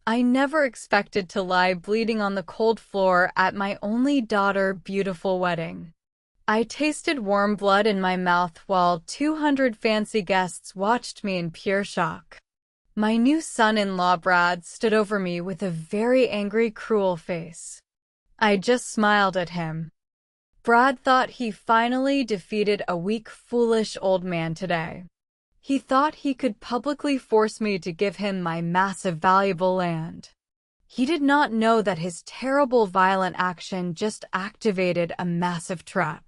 I never expected to lie bleeding on the cold floor at my only daughter's beautiful wedding. I tasted warm blood in my mouth while 200 fancy guests watched me in pure shock. My new son-in-law Brad stood over me with a very angry, cruel face. I just smiled at him. Brad thought he finally defeated a weak, foolish old man today. He thought he could publicly force me to give him my massive, valuable land. He did not know that his terrible, violent action just activated a massive trap.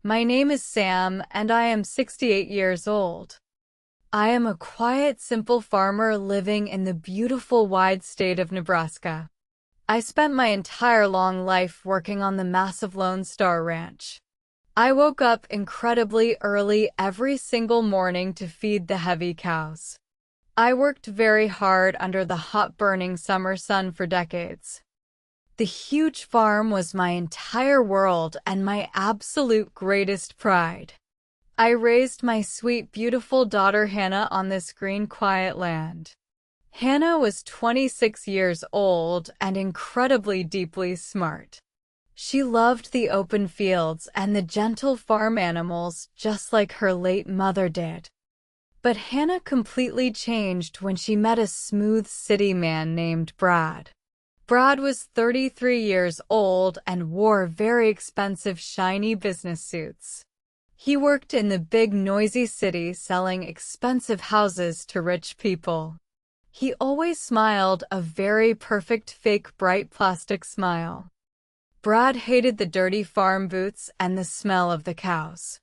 My name is Sam, and I am 68 years old. I am a quiet, simple farmer living in the beautiful, wide state of Nebraska. I spent my entire long life working on the massive Lone Star Ranch. I woke up incredibly early every single morning to feed the heavy cows. I worked very hard under the hot, burning summer sun for decades. The huge farm was my entire world and my absolute greatest pride. I raised my sweet, beautiful daughter Hannah on this green, quiet land. Hannah was 26 years old and incredibly deeply smart. She loved the open fields and the gentle farm animals just like her late mother did. But Hannah completely changed when she met a smooth city man named Brad. Brad was 33 years old and wore very expensive, shiny business suits. He worked in the big, noisy city selling expensive houses to rich people. He always smiled a very perfect, fake, bright plastic smile. Brad hated the dirty farm boots and the smell of the cows.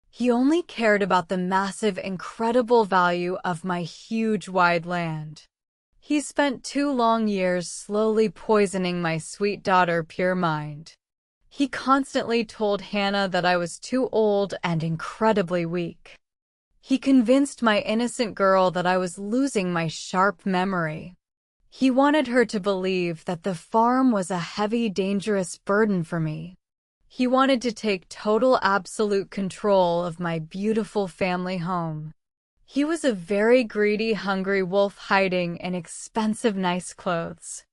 He only cared about the massive, incredible value of my huge, wide land. He spent 2 long years slowly poisoning my sweet daughter's pure mind. He constantly told Hannah that I was too old and incredibly weak. He convinced my innocent girl that I was losing my sharp memory. He wanted her to believe that the farm was a heavy, dangerous burden for me. He wanted to take total, absolute control of my beautiful family home. He was a very greedy, hungry wolf hiding in expensive, nice clothes.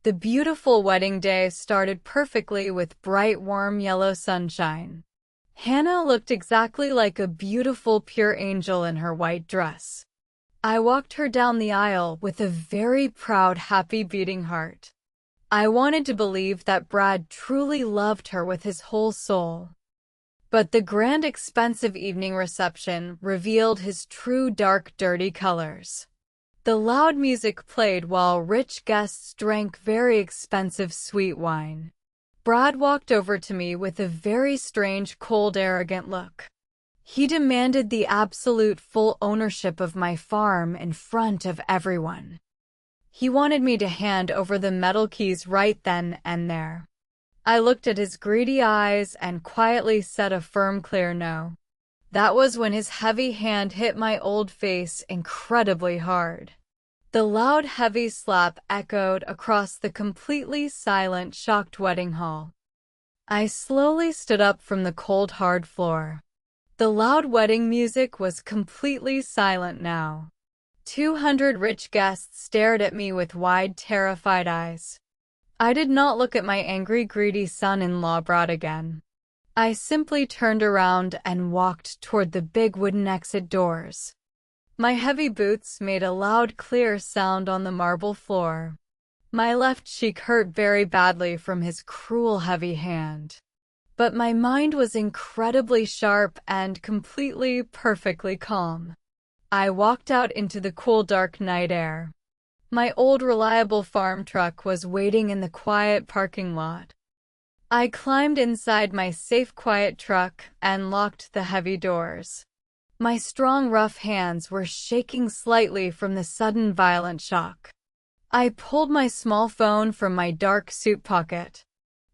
The beautiful wedding day started perfectly with bright, warm yellow sunshine. Hannah looked exactly like a beautiful, pure angel in her white dress. I walked her down the aisle with a very proud, happy beating heart. I wanted to believe that Brad truly loved her with his whole soul. But the grand, expensive evening reception revealed his true, dark, dirty colors. The loud music played while rich guests drank very expensive sweet wine. Brad walked over to me with a very strange, cold, arrogant look. He demanded the absolute full ownership of my farm in front of everyone. He wanted me to hand over the metal keys right then and there. I looked at his greedy eyes and quietly said a firm, clear no. That was when his heavy hand hit my old face incredibly hard. The loud, heavy slap echoed across the completely silent, shocked wedding hall. I slowly stood up from the cold, hard floor. The loud wedding music was completely silent now. 200 rich guests stared at me with wide, terrified eyes. I did not look at my angry, greedy son-in-law Brad again. I simply turned around and walked toward the big wooden exit doors. My heavy boots made a loud, clear sound on the marble floor. My left cheek hurt very badly from his cruel, heavy hand. But my mind was incredibly sharp and completely, perfectly calm. I walked out into the cool, dark night air. My old, reliable farm truck was waiting in the quiet parking lot. I climbed inside my safe, quiet truck and locked the heavy doors. My strong, rough hands were shaking slightly from the sudden, violent shock. I pulled my small phone from my dark suit pocket.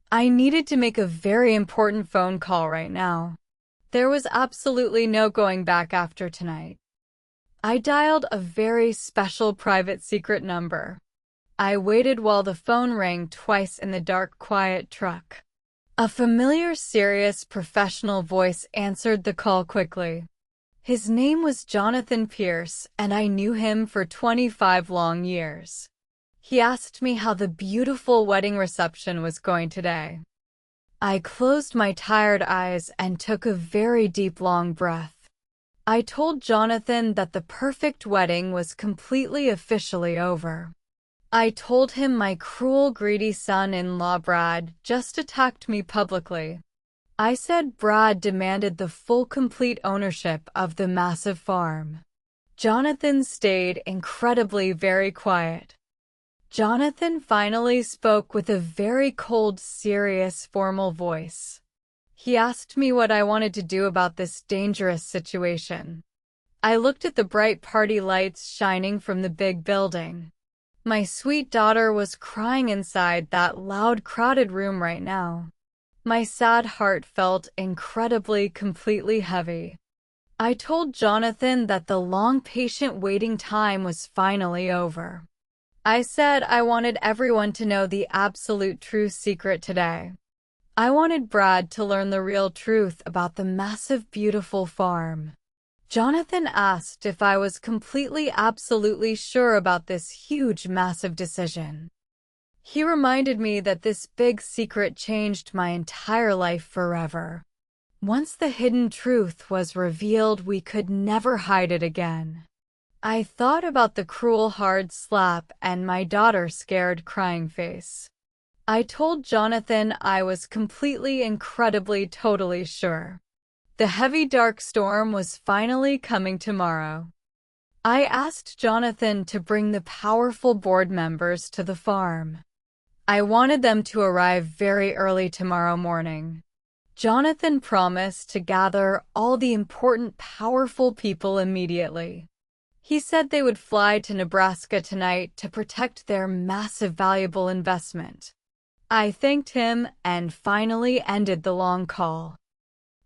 I needed to make a very important phone call right now. There was absolutely no going back after tonight. I dialed a very special private secret number. I waited while the phone rang twice in the dark, quiet truck. A familiar, serious, professional voice answered the call quickly. His name was Jonathan Pierce, and I knew him for 25 long years. He asked me how the beautiful wedding reception was going today. I closed my tired eyes and took a very deep long breath. I told Jonathan that the perfect wedding was completely officially over. I told him my cruel, greedy son-in-law Brad just attacked me publicly. I said Brad demanded the full complete ownership of the massive farm. Jonathan stayed incredibly very quiet. Jonathan finally spoke with a very cold, serious, formal voice. He asked me what I wanted to do about this dangerous situation. I looked at the bright party lights shining from the big building. My sweet daughter was crying inside that loud, crowded room right now. My sad heart felt incredibly, completely heavy. I told Jonathan that the long, patient waiting time was finally over. I said I wanted everyone to know the absolute true secret today. I wanted Brad to learn the real truth about the massive, beautiful farm. Jonathan asked if I was completely, absolutely sure about this huge, massive decision. He reminded me that this big secret changed my entire life forever. Once the hidden truth was revealed, we could never hide it again. I thought about the cruel hard slap and my daughter's scared crying face. I told Jonathan I was completely, incredibly, totally sure. The heavy dark storm was finally coming tomorrow. I asked Jonathan to bring the powerful board members to the farm. I wanted them to arrive very early tomorrow morning. Jonathan promised to gather all the important, powerful people immediately. He said they would fly to Nebraska tonight to protect their massive, valuable investment. I thanked him and finally ended the long call.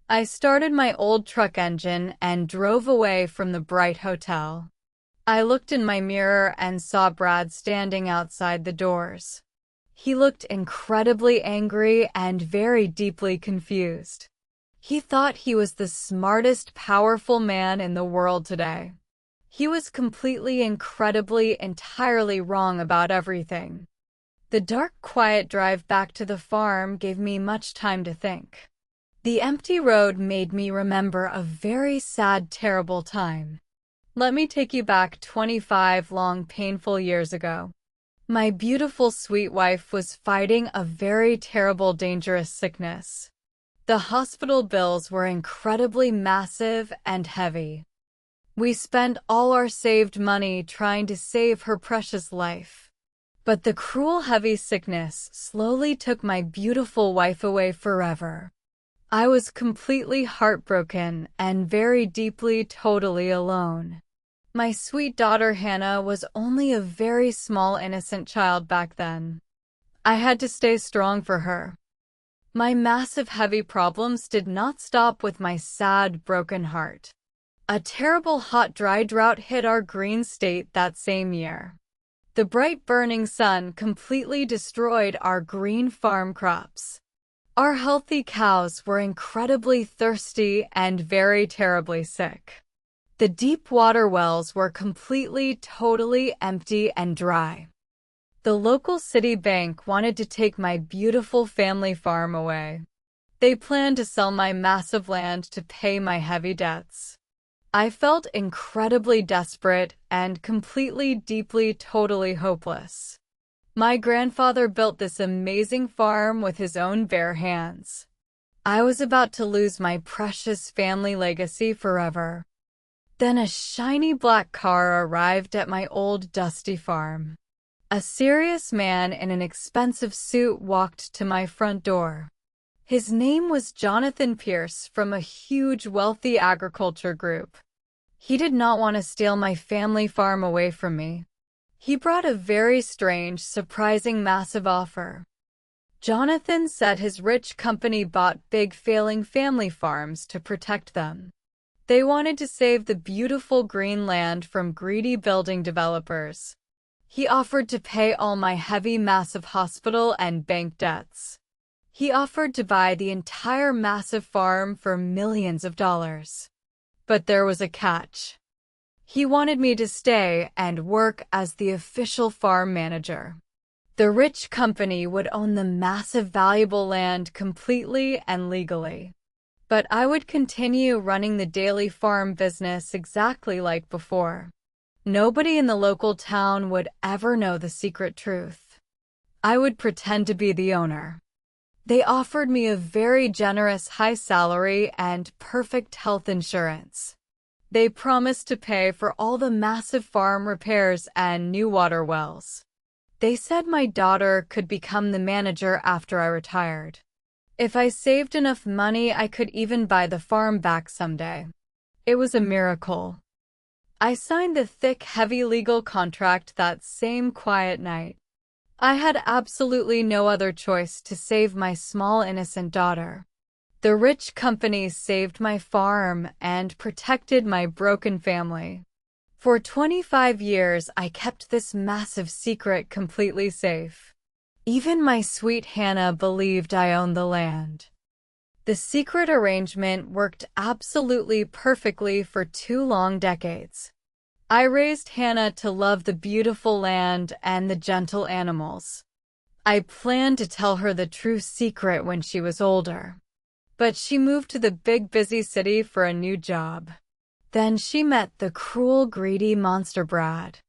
I started my old truck engine and drove away from the bright hotel. I looked in my mirror and saw Brad standing outside the doors. He looked incredibly angry and very deeply confused. He thought he was the smartest, powerful man in the world today. He was completely, incredibly, entirely wrong about everything. The dark, quiet drive back to the farm gave me much time to think. The empty road made me remember a very sad, terrible time. Let me take you back 25 long, painful years ago. My beautiful, sweet wife was fighting a very terrible, dangerous sickness. The hospital bills were incredibly massive and heavy. We spent all our saved money trying to save her precious life. But the cruel, heavy sickness slowly took my beautiful wife away forever. I was completely heartbroken and very deeply, totally alone. My sweet daughter Hannah was only a very small, innocent child back then. I had to stay strong for her. My massive, heavy problems did not stop with my sad, broken heart. A terrible, hot, dry drought hit our green state that same year. The bright, burning sun completely destroyed our green farm crops. Our healthy cows were incredibly thirsty and very terribly sick. The deep water wells were completely, totally empty and dry. The local city bank wanted to take my beautiful family farm away. They planned to sell my massive land to pay my heavy debts. I felt incredibly desperate and completely, deeply, totally hopeless. My grandfather built this amazing farm with his own bare hands. I was about to lose my precious family legacy forever. Then a shiny black car arrived at my old dusty farm. A serious man in an expensive suit walked to my front door. His name was Jonathan Pierce from a huge, wealthy agriculture group. He did not want to steal my family farm away from me. He brought a very strange, surprising, massive offer. Jonathan said his rich company bought big, failing family farms to protect them. They wanted to save the beautiful green land from greedy building developers. He offered to pay all my heavy, massive hospital and bank debts. He offered to buy the entire massive farm for millions of dollars. But there was a catch. He wanted me to stay and work as the official farm manager. The rich company would own the massive valuable land completely and legally. But I would continue running the daily farm business exactly like before. Nobody in the local town would ever know the secret truth. I would pretend to be the owner. They offered me a very generous high salary and perfect health insurance. They promised to pay for all the massive farm repairs and new water wells. They said my daughter could become the manager after I retired. If I saved enough money, I could even buy the farm back someday. It was a miracle. I signed the thick, heavy legal contract that same quiet night. I had absolutely no other choice to save my small innocent daughter. The rich companies saved my farm and protected my broken family. For 25 years, I kept this massive secret completely safe. Even my sweet Hannah believed I owned the land. The secret arrangement worked absolutely perfectly for 2 long decades. I raised Hannah to love the beautiful land and the gentle animals. I planned to tell her the true secret when she was older. But she moved to the big busy city for a new job. Then she met the cruel, greedy monster Brad.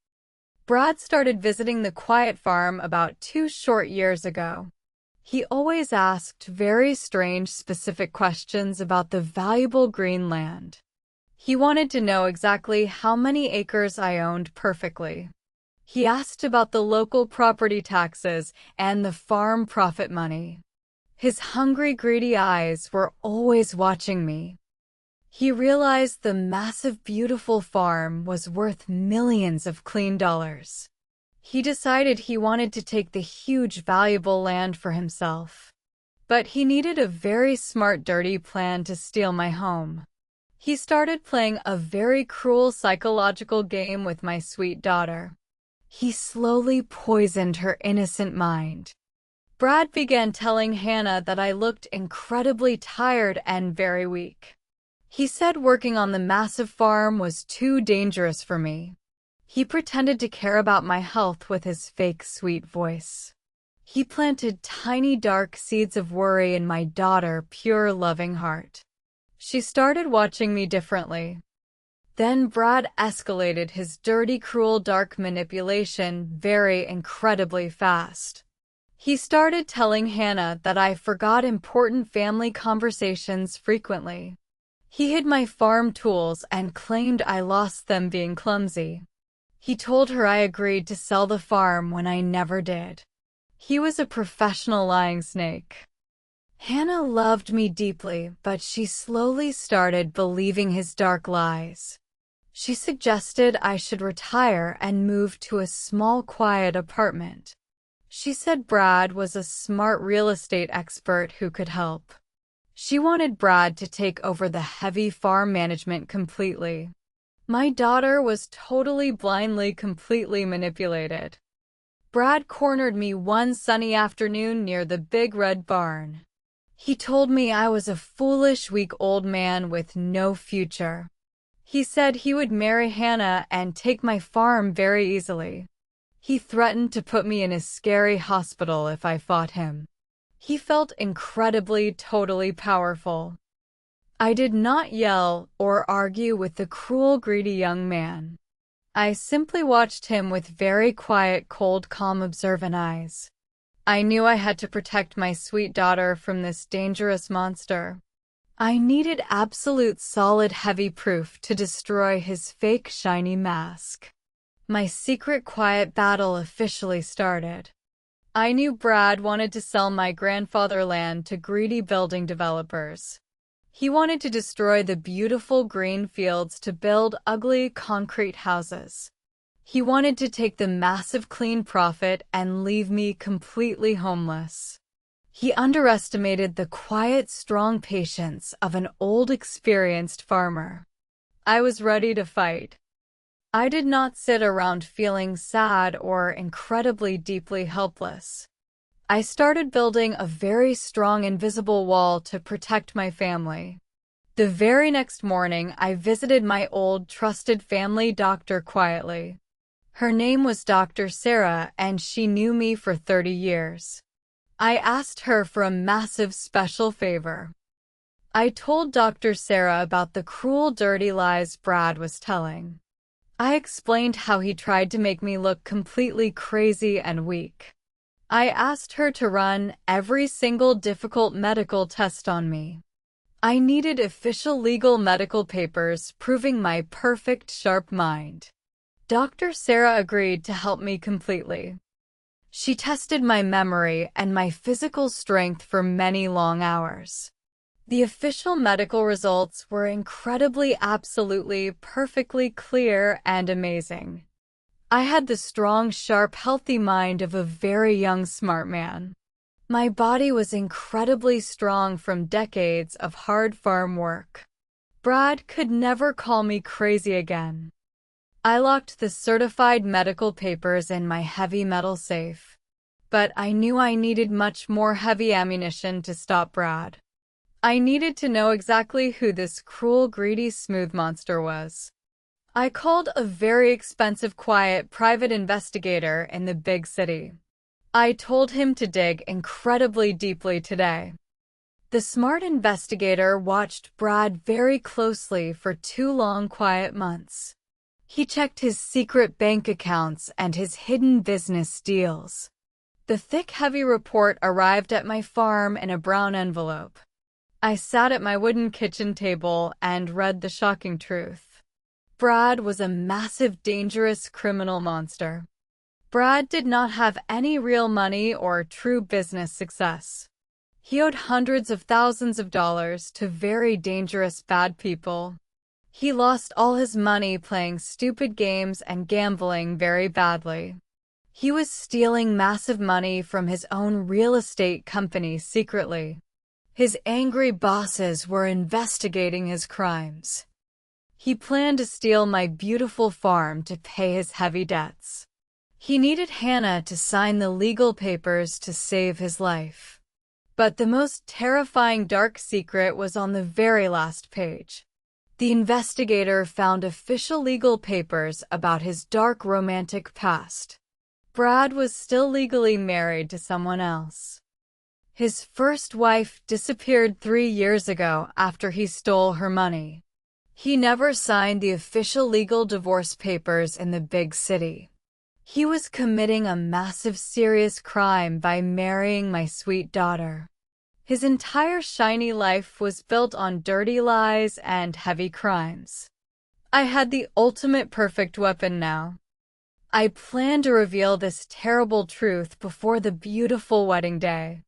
Brad started visiting the quiet farm about 2 short years ago. He always asked very strange, specific questions about the valuable green land. He wanted to know exactly how many acres I owned perfectly. He asked about the local property taxes and the farm profit money. His hungry, greedy eyes were always watching me. He realized the massive, beautiful farm was worth millions of clean dollars. He decided he wanted to take the huge, valuable land for himself. But he needed a very smart, dirty plan to steal my home. He started playing a very cruel psychological game with my sweet daughter. He slowly poisoned her innocent mind. Brad began telling Hannah that I looked incredibly tired and very weak. He said working on the massive farm was too dangerous for me. He pretended to care about my health with his fake sweet voice. He planted tiny dark seeds of worry in my daughter's pure loving heart. She started watching me differently. Then Brad escalated his dirty, cruel, dark manipulation very incredibly fast. He started telling Hannah that I forgot important family conversations frequently. He hid my farm tools and claimed I lost them being clumsy. He told her I agreed to sell the farm when I never did. He was a professional lying snake. Hannah loved me deeply, but she slowly started believing his dark lies. She suggested I should retire and move to a small, quiet apartment. She said Brad was a smart real estate expert who could help. She wanted Brad to take over the heavy farm management completely. My daughter was totally, blindly, completely manipulated. Brad cornered me one sunny afternoon near the big red barn. He told me I was a foolish, weak old man with no future. He said he would marry Hannah and take my farm very easily. He threatened to put me in a scary hospital if I fought him. He felt incredibly, totally powerful. I did not yell or argue with the cruel, greedy young man. I simply watched him with very quiet, cold, calm, observant eyes. I knew I had to protect my sweet daughter from this dangerous monster. I needed absolute, solid, heavy proof to destroy his fake, shiny mask. My secret, quiet battle officially started. I knew Brad wanted to sell my grandfather land to greedy building developers. He wanted to destroy the beautiful green fields to build ugly concrete houses. He wanted to take the massive clean profit and leave me completely homeless. He underestimated the quiet, strong patience of an old, experienced farmer. I was ready to fight. I did not sit around feeling sad or incredibly deeply helpless. I started building a very strong invisible wall to protect my family. The very next morning, I visited my old trusted family doctor quietly. Her name was Dr. Sarah, and she knew me for 30 years. I asked her for a massive special favor. I told Dr. Sarah about the cruel, dirty lies Brad was telling. I explained how he tried to make me look completely crazy and weak. I asked her to run every single difficult medical test on me. I needed official legal medical papers proving my perfect, sharp mind. Dr. Sarah agreed to help me completely. She tested my memory and my physical strength for many long hours. The official medical results were incredibly, absolutely, perfectly clear and amazing. I had the strong, sharp, healthy mind of a very young, smart man. My body was incredibly strong from decades of hard farm work. Brad could never call me crazy again. I locked the certified medical papers in my heavy metal safe. But I knew I needed much more heavy ammunition to stop Brad. I needed to know exactly who this cruel, greedy, smooth monster was. I called a very expensive, quiet, private investigator in the big city. I told him to dig incredibly deeply today. The smart investigator watched Brad very closely for 2 long, quiet months. He checked his secret bank accounts and his hidden business deals. The thick, heavy report arrived at my farm in a brown envelope. I sat at my wooden kitchen table and read the shocking truth. Brad was a massive, dangerous criminal monster. Brad did not have any real money or true business success. He owed hundreds of thousands of dollars to very dangerous, bad people. He lost all his money playing stupid games and gambling very badly. He was stealing massive money from his own real estate company secretly. His angry bosses were investigating his crimes. He planned to steal my beautiful farm to pay his heavy debts. He needed Hannah to sign the legal papers to save his life. But the most terrifying dark secret was on the very last page. The investigator found official legal papers about his dark romantic past. Brad was still legally married to someone else. His first wife disappeared 3 years ago after he stole her money. He never signed the official legal divorce papers in the big city. He was committing a massive, serious crime by marrying my sweet daughter. His entire shiny life was built on dirty lies and heavy crimes. I had the ultimate perfect weapon now. I planned to reveal this terrible truth before the beautiful wedding day.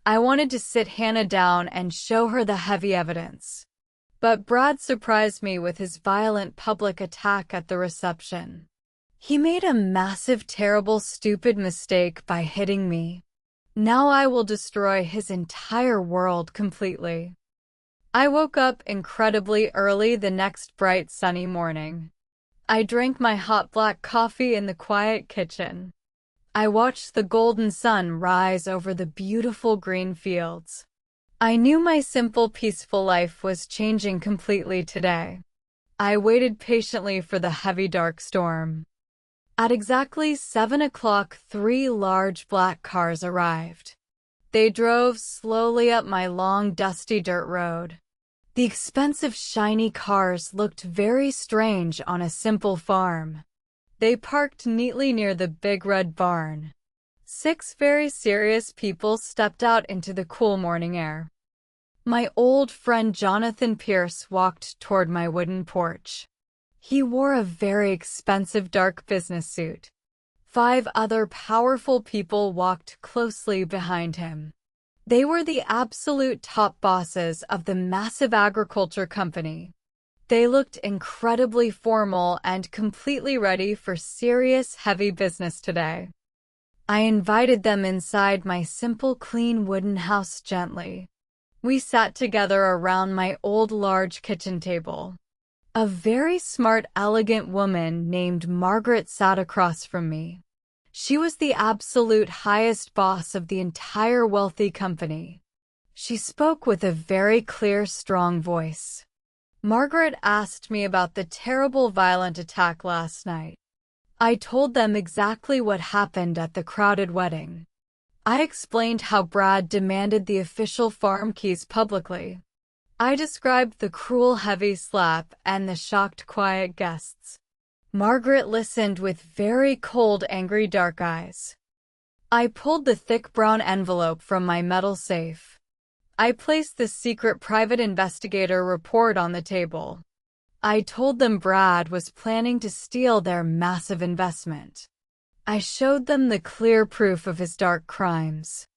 I wanted to sit Hannah down and show her the heavy evidence. But Brad surprised me with his violent public attack at the reception. He made a massive, terrible, stupid mistake by hitting me. Now I will destroy his entire world completely. I woke up incredibly early the next bright, sunny morning. I drank my hot black coffee in the quiet kitchen. I watched the golden sun rise over the beautiful green fields. I knew my simple, peaceful life was changing completely today. I waited patiently for the heavy, dark storm. At exactly 7 o'clock, 3 large black cars arrived. They drove slowly up my long, dusty dirt road. The expensive, shiny cars looked very strange on a simple farm. They parked neatly near the big red barn. 6 very serious people stepped out into the cool morning air. My old friend Jonathan Pierce walked toward my wooden porch. He wore a very expensive dark business suit. 5 other powerful people walked closely behind him. They were the absolute top bosses of the massive agriculture company. They looked incredibly formal and completely ready for serious, heavy business today. I invited them inside my simple, clean wooden house gently. We sat together around my old large kitchen table. A very smart, elegant woman named Margaret sat across from me. She was the absolute highest boss of the entire wealthy company. She spoke with a very clear, strong voice. Margaret asked me about the terrible violent attack last night. I told them exactly what happened at the crowded wedding. I explained how Brad demanded the official farm keys publicly. I described the cruel heavy slap and the shocked quiet guests. Margaret listened with very cold, angry dark eyes. I pulled the thick brown envelope from my metal safe. I placed the secret private investigator report on the table. I told them Brad was planning to steal their massive investment. I showed them the clear proof of his dark crimes.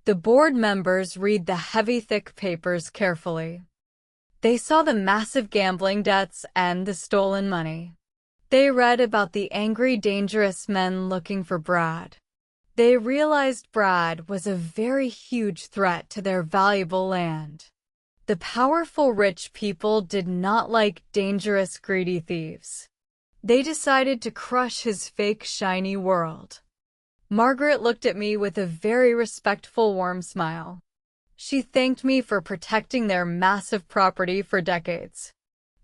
The board members read the heavy, thick papers carefully. They saw the massive gambling debts and the stolen money. They read about the angry, dangerous men looking for Brad. They realized Brad was a very huge threat to their valuable land. The powerful rich people did not like dangerous, greedy thieves. They decided to crush his fake, shiny world. Margaret looked at me with a very respectful, warm smile. She thanked me for protecting their massive property for decades.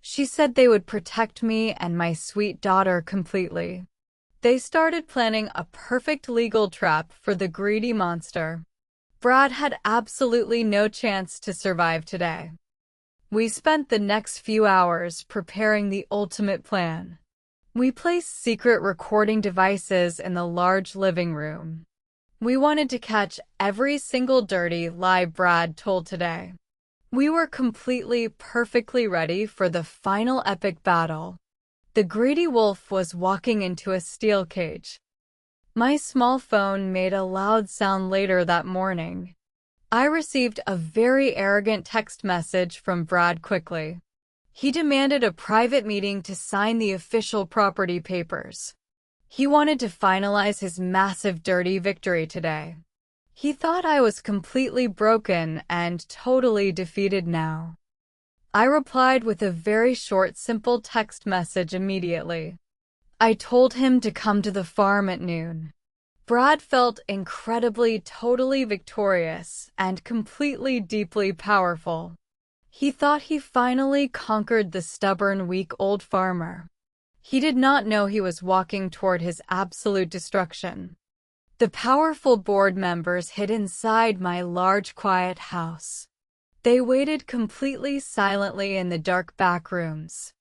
She said they would protect me and my sweet daughter completely. They started planning a perfect legal trap for the greedy monster. Brad had absolutely no chance to survive today. We spent the next few hours preparing the ultimate plan. We placed secret recording devices in the large living room. We wanted to catch every single dirty lie Brad told today. We were completely, perfectly ready for the final epic battle. The greedy wolf was walking into a steel cage. My small phone made a loud sound later that morning. I received a very arrogant text message from Brad quickly. He demanded a private meeting to sign the official property papers. He wanted to finalize his massive dirty victory today. He thought I was completely broken and totally defeated now. I replied with a very short, simple text message immediately. I told him to come to the farm at noon. Brad felt incredibly, totally victorious and completely, deeply powerful. He thought he finally conquered the stubborn, weak old farmer. He did not know he was walking toward his absolute destruction. The powerful board members hid inside my large, quiet house. They waited completely silently in the dark back rooms.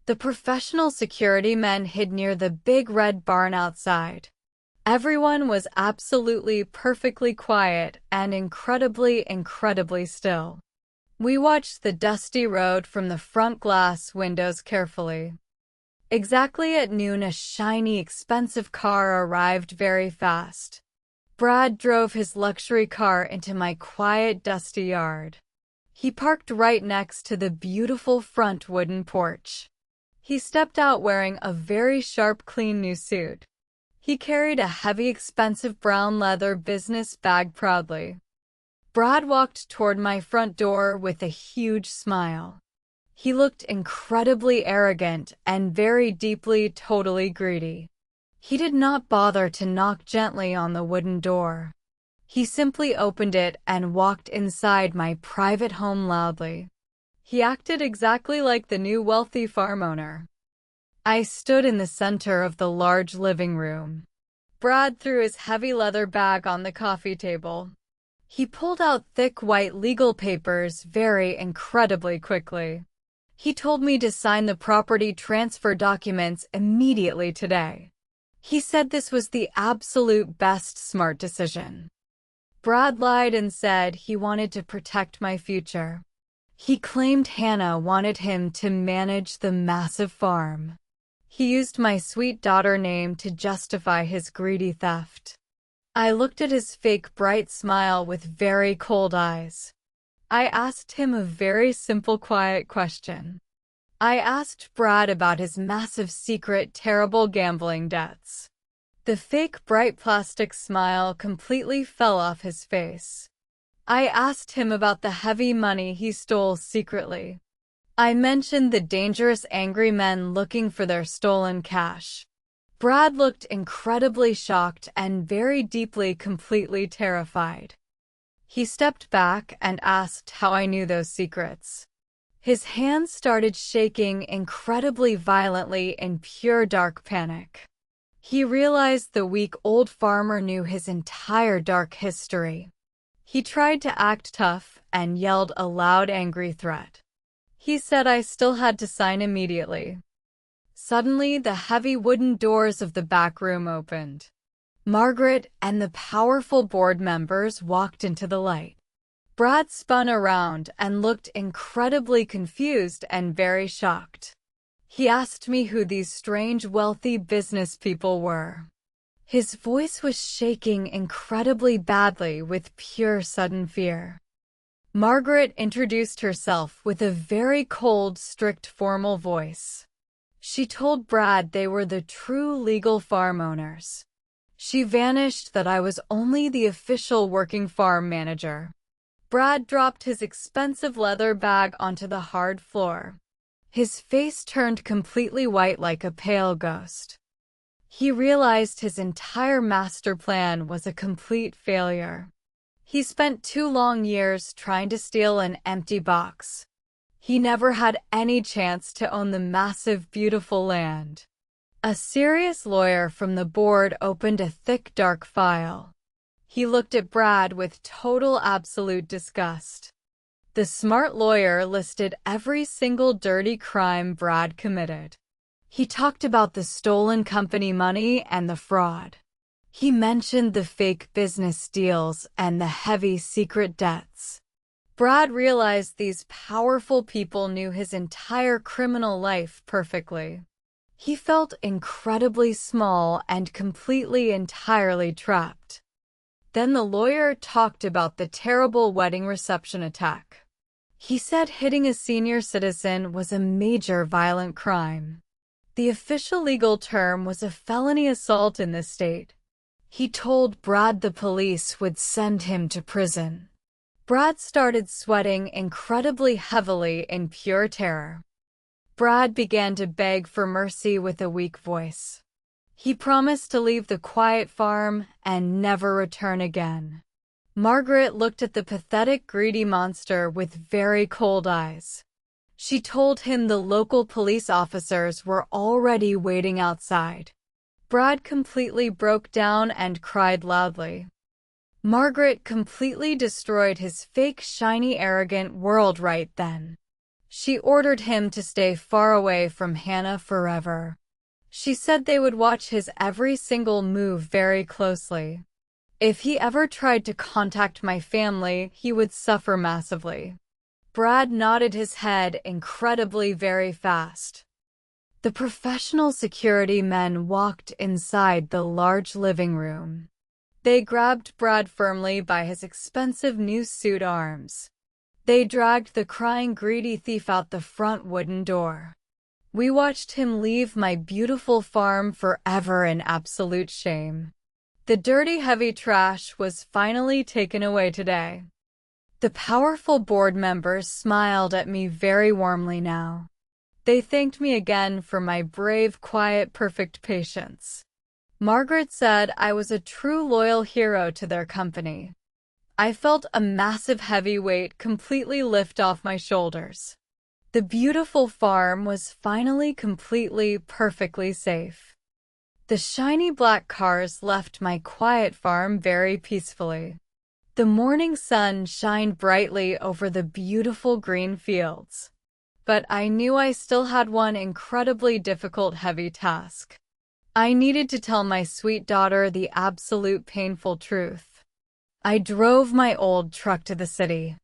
The professional security men hid near the big red barn outside. Everyone was absolutely perfectly quiet and incredibly, incredibly still. We watched the dusty road from the front glass windows carefully. Exactly at noon, a shiny, expensive car arrived very fast. Brad drove his luxury car into my quiet, dusty yard. He parked right next to the beautiful front wooden porch. He stepped out wearing a very sharp, clean new suit. He carried a heavy, expensive brown leather business bag proudly. Brad walked toward my front door with a huge smile. He looked incredibly arrogant and very deeply, totally greedy. He did not bother to knock gently on the wooden door. He simply opened it and walked inside my private home loudly. He acted exactly like the new wealthy farm owner. I stood in the center of the large living room. Brad threw his heavy leather bag on the coffee table. He pulled out thick white legal papers very incredibly quickly. He told me to sign the property transfer documents immediately today. He said this was the absolute best smart decision. Brad lied and said he wanted to protect my future. He claimed Hannah wanted him to manage the massive farm. He used my sweet daughter name to justify his greedy theft. I looked at his fake bright smile with very cold eyes. I asked him a very simple, quiet question. I asked Brad about his massive, secret, terrible gambling debts. The fake, bright plastic smile completely fell off his face. I asked him about the heavy money he stole secretly. I mentioned the dangerous, angry men looking for their stolen cash. Brad looked incredibly shocked and very deeply, completely terrified. He stepped back and asked how I knew those secrets. His hands started shaking incredibly violently in pure dark panic. He realized the weak-old farmer knew his entire dark history. He tried to act tough and yelled a loud, angry threat. He said I still had to sign immediately. Suddenly, the heavy wooden doors of the back room opened. Margaret and the powerful board members walked into the light. Brad spun around and looked incredibly confused and very shocked. He asked me who these strange, wealthy business people were. His voice was shaking incredibly badly with pure sudden fear. Margaret introduced herself with a very cold, strict, formal voice. She told Brad they were the true legal farm owners. She vanished that I was only the official working farm manager. Brad dropped his expensive leather bag onto the hard floor. His face turned completely white like a pale ghost. He realized his entire master plan was a complete failure. He spent 2 long years trying to steal an empty box. He never had any chance to own the massive, beautiful land. A serious lawyer from the board opened a thick, dark file. He looked at Brad with total, absolute disgust. The smart lawyer listed every single dirty crime Brad committed. He talked about the stolen company money and the fraud. He mentioned the fake business deals and the heavy secret debts. Brad realized these powerful people knew his entire criminal life perfectly. He felt incredibly small and completely, entirely trapped. Then the lawyer talked about the terrible wedding reception attack. He said hitting a senior citizen was a major violent crime. The official legal term was a felony assault in the state. He told Brad the police would send him to prison. Brad started sweating incredibly heavily in pure terror. Brad began to beg for mercy with a weak voice. He promised to leave the quiet farm and never return again. Margaret looked at the pathetic, greedy monster with very cold eyes. She told him the local police officers were already waiting outside. Brad completely broke down and cried loudly. Margaret completely destroyed his fake, shiny, arrogant world right then. She ordered him to stay far away from Hannah forever. She said they would watch his every single move very closely. If he ever tried to contact my family, he would suffer massively. Brad nodded his head incredibly very fast. The professional security men walked inside the large living room. They grabbed Brad firmly by his expensive new suit arms. They dragged the crying, greedy thief out the front wooden door. We watched him leave my beautiful farm forever in absolute shame. The dirty, heavy trash was finally taken away today. The powerful board members smiled at me very warmly now. They thanked me again for my brave, quiet, perfect patience. Margaret said I was a true loyal hero to their company. I felt a massive heavy weight completely lift off my shoulders. The beautiful farm was finally completely, perfectly safe. The shiny black cars left my quiet farm very peacefully. The morning sun shined brightly over the beautiful green fields. But I knew I still had one incredibly difficult, heavy task. I needed to tell my sweet daughter the absolute painful truth. I drove my old truck to the city.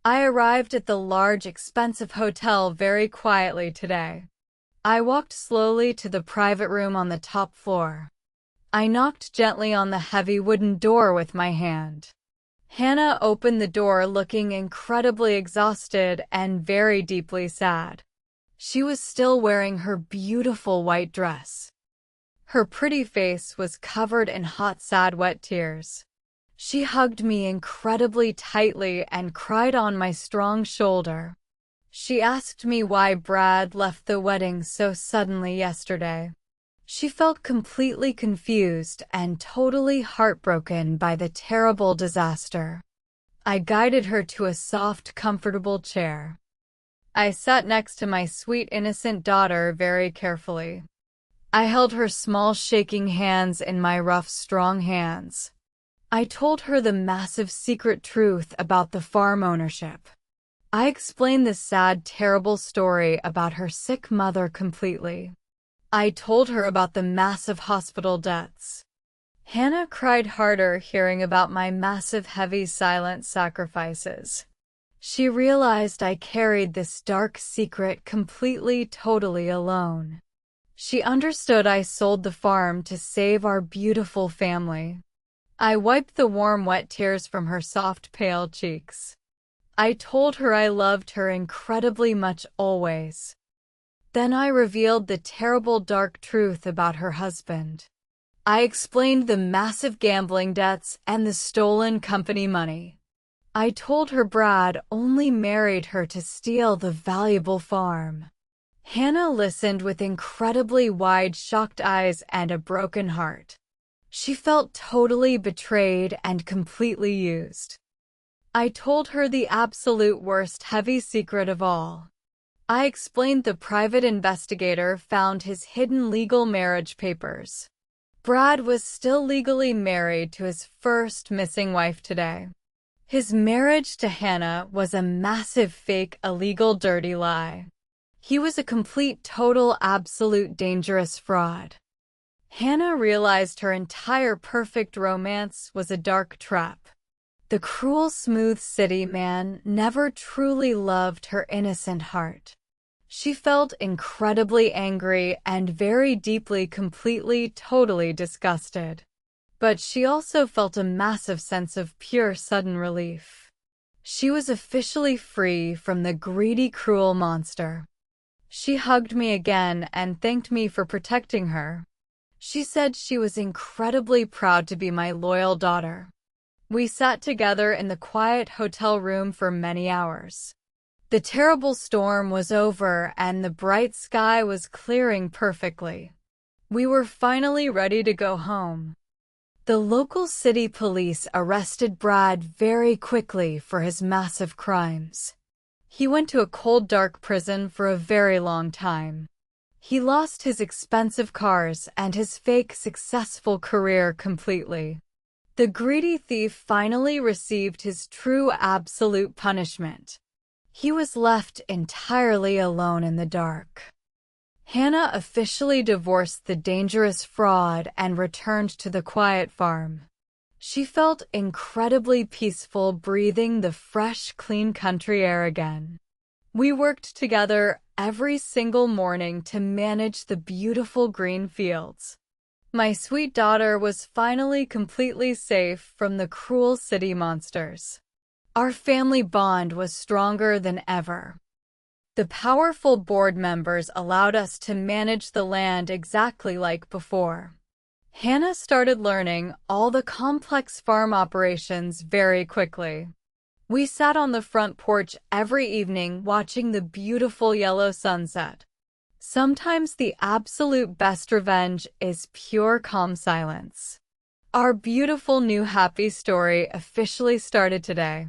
I arrived at the large, expensive hotel very quietly today. I walked slowly to the private room on the top floor. I knocked gently on the heavy wooden door with my hand. Hannah opened the door looking incredibly exhausted and very deeply sad. She was still wearing her beautiful white dress. Her pretty face was covered in hot, sad, wet tears. She hugged me incredibly tightly and cried on my strong shoulder. She asked me why Brad left the wedding so suddenly yesterday. She felt completely confused and totally heartbroken by the terrible disaster. I guided her to a soft, comfortable chair. I sat next to my sweet, innocent daughter very carefully. I held her small, shaking hands in my rough, strong hands. I told her the massive secret truth about the farm ownership. I explained the sad, terrible story about her sick mother completely. I told her about the massive hospital debts. Hannah cried harder hearing about my massive, heavy, silent sacrifices. She realized I carried this dark secret completely, totally alone. She understood I sold the farm to save our beautiful family. I wiped the warm, wet tears from her soft, pale cheeks. I told her I loved her incredibly much always. Then I revealed the terrible, dark truth about her husband. I explained the massive gambling debts and the stolen company money. I told her Brad only married her to steal the valuable farm. Hannah listened with incredibly wide, shocked eyes and a broken heart. She felt totally betrayed and completely used. I told her the absolute worst, heavy secret of all. I explained the private investigator found his hidden legal marriage papers. Brad was still legally married to his first missing wife today. His marriage to Hannah was a massive fake, illegal, dirty lie. He was a complete, total, absolute, dangerous fraud. Hannah realized her entire perfect romance was a dark trap. The cruel, smooth city man never truly loved her innocent heart. She felt incredibly angry and very deeply, completely, totally disgusted. But she also felt a massive sense of pure, sudden relief. She was officially free from the greedy, cruel monster. She hugged me again and thanked me for protecting her. She said she was incredibly proud to be my loyal daughter. We sat together in the quiet hotel room for many hours. The terrible storm was over and the bright sky was clearing perfectly. We were finally ready to go home. The local city police arrested Brad very quickly for his massive crimes. He went to a cold, dark prison for a very long time. He lost his expensive cars and his fake, successful career completely. The greedy thief finally received his true, absolute punishment. He was left entirely alone in the dark. Hannah officially divorced the dangerous fraud and returned to the quiet farm. She felt incredibly peaceful breathing the fresh, clean country air again. We worked together every single morning to manage the beautiful green fields. My sweet daughter was finally completely safe from the cruel city monsters. Our family bond was stronger than ever. The powerful board members allowed us to manage the land exactly like before. Hannah started learning all the complex farm operations very quickly. We sat on the front porch every evening watching the beautiful yellow sunset. Sometimes the absolute best revenge is pure calm silence. Our beautiful new happy story officially started today.